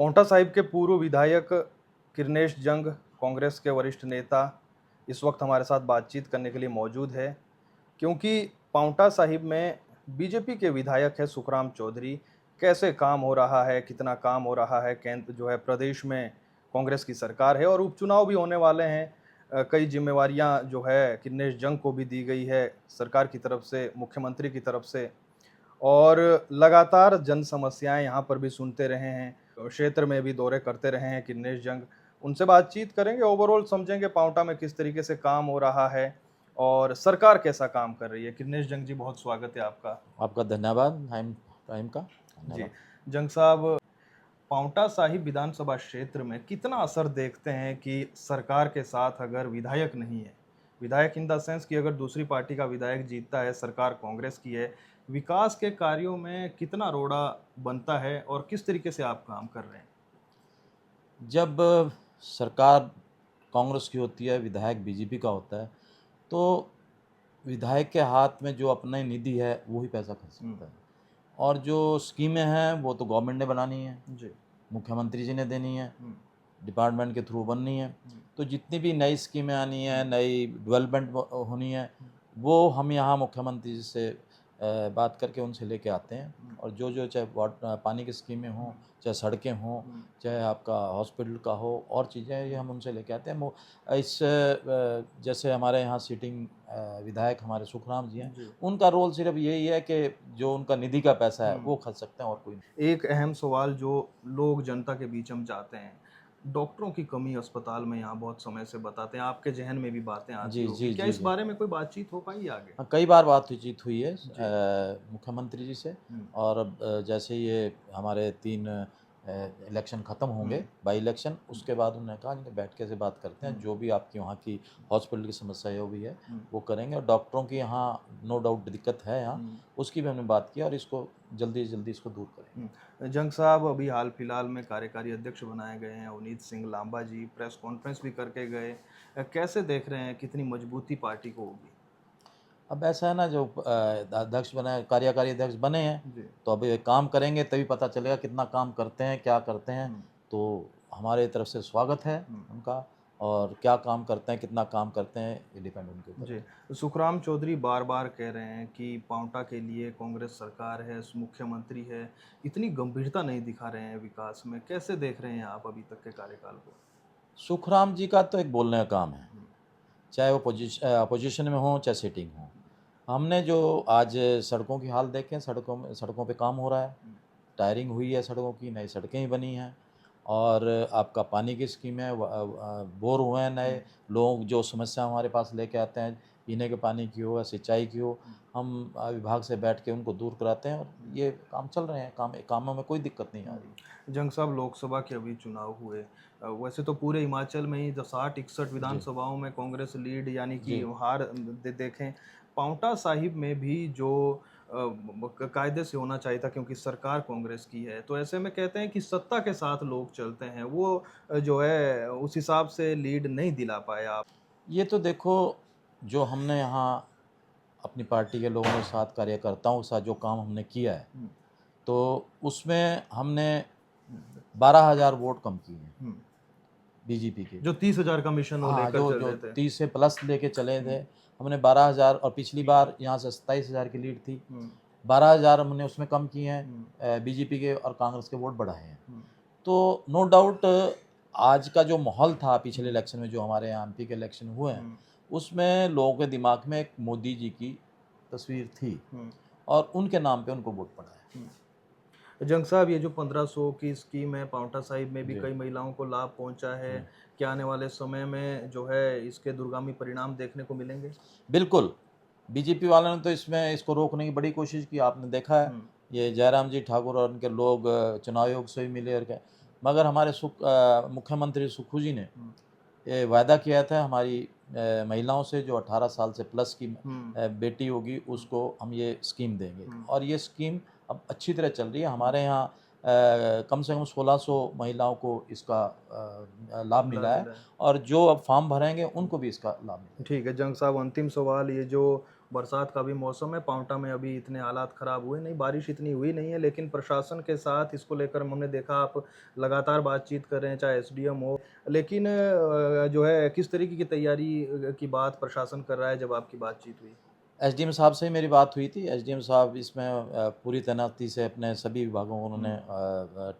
पांवटा साहिब के पूर्व विधायक किरनेश जंग, कांग्रेस के वरिष्ठ नेता, इस वक्त हमारे साथ बातचीत करने के लिए मौजूद है, क्योंकि पांवटा साहिब में बीजेपी के विधायक है सुखराम चौधरी। कैसे काम हो रहा है, कितना काम हो रहा है, केंद्र जो है प्रदेश में कांग्रेस की सरकार है और उपचुनाव भी होने वाले हैं। कई जिम्मेवारियां जो है किरनेश जंग को भी दी गई है सरकार की तरफ से, मुख्यमंत्री की तरफ से। और लगातार जन समस्याएं यहाँ पर भी सुनते रहे हैं, क्षेत्र में भी दौरे करते रहे हैं किरनेश जंग। उनसे बातचीत करेंगे, ओवरऑल समझेंगे पांवटा में किस तरीके से काम हो रहा है और सरकार कैसा काम कर रही है। किरनेश जंग जी, बहुत स्वागत है आपका। आपका धन्यवाद। टाइम टाइम का जी, धन्यवाद। जंग साहब, पांवटा साहिब विधानसभा क्षेत्र में कितना असर देखते हैं कि सरकार के साथ अगर विधायक नहीं है, विधायक इन द सेंस कि अगर दूसरी पार्टी का विधायक जीतता है, सरकार कांग्रेस की है, विकास के कार्यों में कितना रोड़ा बनता है और किस तरीके से आप काम कर रहे हैं? जब सरकार कांग्रेस की होती है, विधायक बीजेपी का होता है, तो विधायक के हाथ में जो अपनी निधि है वो ही पैसा खर्च सकता है। और जो स्कीमें हैं वो तो गवर्नमेंट ने बनानी है, जी। मुख्यमंत्री जी ने देनी है, डिपार्टमेंट के थ्रू बननी है। तो जितनी भी नई स्कीमें आनी है, नई डेवलपमेंट होनी है, वो हम यहाँ मुख्यमंत्री जी से बात करके उनसे लेके आते हैं। और जो जो चाहे पानी की स्कीमें हों, चाहे सड़कें हों, चाहे आपका हॉस्पिटल का हो, और चीज़ें ये हम उनसे लेके आते हैं। इस जैसे हमारे यहाँ सिटिंग विधायक हमारे सुखराम जी हैं, उनका रोल सिर्फ यही है कि जो उनका निधि का पैसा है वो खर्च सकते हैं और कोई नहीं। एक अहम सवाल जो लोग जनता के बीच हम जाते हैं, डॉक्टरों की कमी अस्पताल में यहाँ बहुत समय से बताते हैं, आपके जहन में भी बातें आती जी होगी, जी क्या जी इस जी। बारे में कोई बातचीत हो पाई आगे? हाँ, कई बार बातचीत हुई है जी। मुख्यमंत्री जी से। हम्म, और अब जैसे ये हमारे 3 इलेक्शन ख़त्म होंगे, बाई इलेक्शन, उसके बाद उन्होंने कहा कि बैठ के से बात करते हैं, जो भी आपकी वहाँ की हॉस्पिटल की समस्या जो भी है वो करेंगे। और डॉक्टरों की यहाँ नो डाउट दिक्कत है यहाँ, उसकी भी हमने बात की और इसको जल्दी से जल्दी इसको दूर करेंगे। जंग साहब, अभी हाल फिलहाल में कार्यकारी अध्यक्ष बनाए गए हैं अवनीत सिंह लांबा जी, प्रेस कॉन्फ्रेंस भी करके गए। कैसे देख रहे हैं, कितनी मजबूती पार्टी को होगी? अब ऐसा है ना, जो अध्यक्ष बने, कार्यकारी अध्यक्ष बने हैं, जी। तो अब ये काम करेंगे तभी पता चलेगा कितना काम करते हैं, क्या करते हैं। तो हमारे तरफ से स्वागत है उनका। और क्या काम करते हैं, कितना काम करते हैं, ये डिपेंड उनके ऊपर जी, है। सुखराम चौधरी बार बार कह रहे हैं कि पांवटा के लिए कांग्रेस सरकार है, मुख्यमंत्री है, इतनी गंभीरता नहीं दिखा रहे हैं विकास में। कैसे देख रहे हैं आप अभी तक के कार्यकाल को? सुखराम जी का तो एक बोलने का काम है, चाहे वो अपोजिशन में हो, चाहे सिटिंग हो। हमने जो आज सड़कों की हाल देखें, सड़कों पे काम हो रहा है, टायरिंग हुई है सड़कों की, नई सड़कें ही बनी हैं। और आपका पानी की स्कीम है, बोर हुए हैं नए लोग, जो समस्या हमारे पास लेके आते हैं, पीने के पानी की हो या सिंचाई की हो, हम विभाग से बैठ के उनको दूर कराते हैं। और ये काम चल रहे हैं, कामों में कोई दिक्कत नहीं आ रही। जंग साहब, लोकसभा के अभी चुनाव हुए, वैसे तो पूरे हिमाचल में ही 60-61 विधानसभाओं में कांग्रेस लीड यानी कि हार देखें। पांवटा साहिब में भी जो कायदे से होना चाहिए था, क्योंकि सरकार कांग्रेस की है, तो ऐसे में कहते हैं कि सत्ता के साथ लोग चलते हैं, वो जो है उस हिसाब से लीड नहीं दिला पाए आप। ये तो देखो, जो हमने यहाँ अपनी पार्टी के लोगों के साथ, कार्यकर्ताओं के साथ जो काम हमने किया है, तो उसमें हमने 12,000 वोट कम किए हैं बीजेपी के। जो 30,000 का मिशन वो हाँ, लेकर जो चल जो रहे थे। 30 से प्लस लेके चले थे, हमने 12,000। और पिछली बार यहाँ से 27,000 की लीड थी, 12,000 हमने उसमें कम किए हैं बीजेपी के, और कांग्रेस के वोट बढ़ाए हैं। तो नो डाउट आज का जो माहौल था पिछले इलेक्शन में, जो हमारे यहाँ एमपी के इलेक्शन हुए हैं, उसमें लोगों के दिमाग में एक मोदी जी की तस्वीर थी और उनके नाम पे उनको वोट पड़ा है। जंग साहब, ये जो 1500 की स्कीम है, पांवटा साहिब में भी कई महिलाओं को लाभ पहुंचा है। क्या आने वाले समय में जो है इसके दूरगामी परिणाम देखने को मिलेंगे? बिल्कुल। बीजेपी वालों ने तो इसको रोकने की बड़ी कोशिश की, आपने देखा है। ये जयराम जी ठाकुर और उनके लोग चुनाव आयोग से भी मिले और क्या, मगर हमारे मुख्यमंत्री सुक्खू जी ने ये वायदा किया था हमारी महिलाओं से, जो 18 साल से प्लस की बेटी होगी उसको हम ये स्कीम देंगे। और ये स्कीम अब अच्छी तरह चल रही है हमारे यहाँ। कम से कम 1600 महिलाओं को इसका लाभ मिला है, और जो अब फॉर्म भरेंगे उनको भी इसका लाभ मिलेगा। ठीक है जंग साहब, अंतिम सवाल, ये जो बरसात का भी मौसम है, पांवटा में अभी इतने हालात ख़राब हुए नहीं, बारिश इतनी हुई नहीं है, लेकिन प्रशासन के साथ इसको लेकर हमने देखा आप लगातार बातचीत कर रहे हैं, चाहे एसडीएम हो। लेकिन जो है किस तरीके की तैयारी की बात प्रशासन कर रहा है जब आपकी बातचीत हुई? एसडीएम साहब से ही मेरी बात हुई थी। एसडीएम साहब इसमें पूरी तैनाती से अपने सभी विभागों को उन्होंने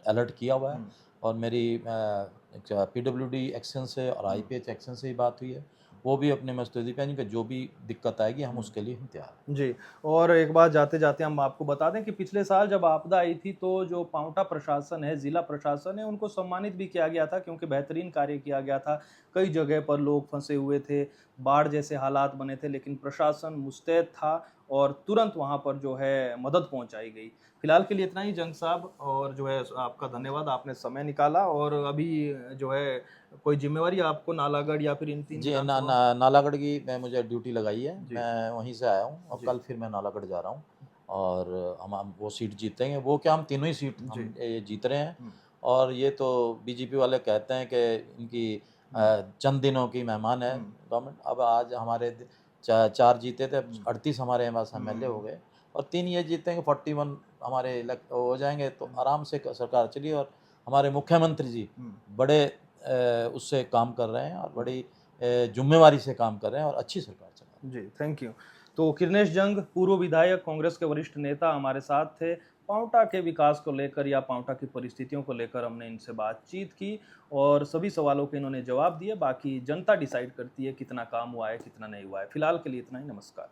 अलर्ट किया हुआ है और मेरी पीडब्ल्यूडी एक्शन से और आईपीएच एक्शन से ही बात हुई है। वो भी अपने मस्तूदी पे हैं कि जो भी दिक्कत आएगी हम उसके लिए हम तैयार हैं। जी, और एक बात जाते-जाते हम आपको बता दें कि पिछले साल जब आपदा आई थी तो जो पांवटा प्रशासन है, ज़िला प्रशासन है, उनको सम्मानित भी किया गया था क्योंकि बेहतरीन कार्य किया गया था। कई जगह पर लोग फँसे हुए थे, बाढ़ जैसे हालात बने थे, लेकिन प्रशासन मुस्तैद था और तुरंत वहाँ पर जो है मदद पहुँचाई गई। फिलहाल के लिए इतना ही जंग साहब, और जो है आपका धन्यवाद, आपने समय निकाला। और अभी जो है कोई ज़िम्मेवारी आपको नालागढ़ या फिर इन 3 जी, ना विधानसभा? ना नालागढ़ की मैं मुझे ड्यूटी लगाई है। जी, मैं वहीं से आया हूँ और जी, कल फिर मैं नालागढ़ जा रहा हूँ और हम वो सीट जीतेंगे। वो क्या, हम तीनों ही सीट जी। हम ये जीत रहे हैं। हुँ, और ये तो बीजेपी वाले कहते हैं कि इनकी चंद दिनों की मेहमान है हुँ, गवर्नमेंट। अब आज हमारे 4 जीते थे, अब हुँ, 38 हमारे पास एमएलए हो गए और 3 ये जीतेंगे, 41 हमारे इलेक्ट हो जाएंगे तो आराम से सरकार चली। और हमारे मुख्यमंत्री जी हुँ, बड़े उससे काम कर रहे हैं और बड़ी ज़िम्मेवारी से काम कर रहे हैं और अच्छी सरकार चला रहे हैं। जी, थैंक यू। तो किरनेश जंग, पूर्व विधायक, कांग्रेस के वरिष्ठ नेता हमारे साथ थे। पांवटा के विकास को लेकर या पांवटा की परिस्थितियों को लेकर हमने इनसे बातचीत की और सभी सवालों के इन्होंने जवाब दिए। बाकी जनता डिसाइड करती है कितना काम हुआ है, कितना नहीं हुआ है। फिलहाल के लिए इतना ही, नमस्कार।